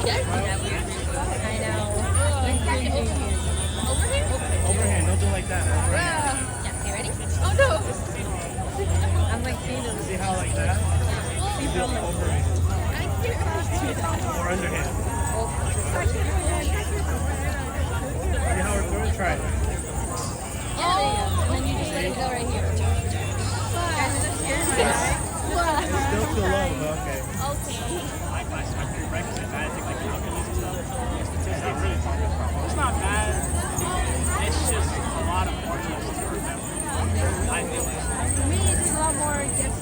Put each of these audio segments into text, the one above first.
I know. Overhand, don't do it like that. Yeah, okay, ready? Oh no! I'm like seeing it. See how like that? You do overhand. Or underhand. See how we're doing? Try it. Oh, and then you just let it go right here. It's still too low, but okay. Okay. It's not bad. It's just a lot of formulas to remember. I think. For me, it's a lot more just.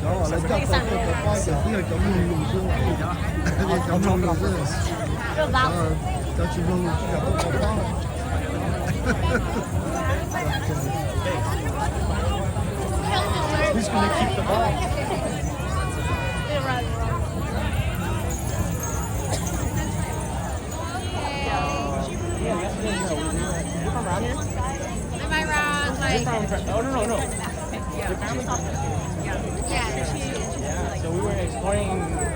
Đó là chắc phải có coi được cái chấm lùi xuống cái đó. Cái chấm lùi xuống. Cho chị lùi chỉ là không có đó. Who's going to keep the ball? Am I wrong? Like, Oh, no. yeah. So we were exploring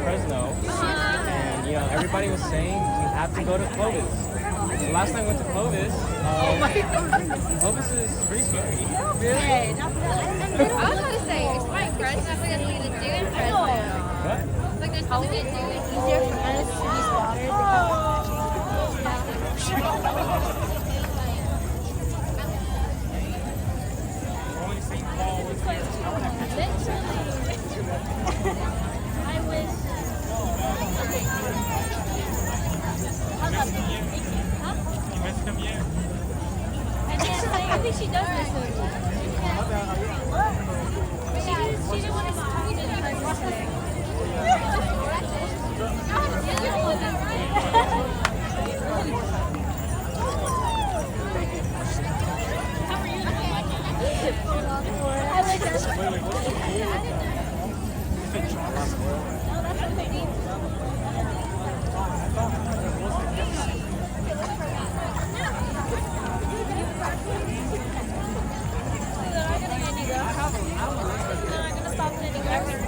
Fresno, and everybody was saying you have to go to Clovis. The last time I went to Clovis, Clovis is pretty scary. Really? I was going to say, exploring Fresno, I think there's something to do in Fresno. What? Like there's something to do. It's easier for us to be spotted. I wish. I think she does this one. She didn't want to talk to me today. I like her. I'm gonna stop knitting.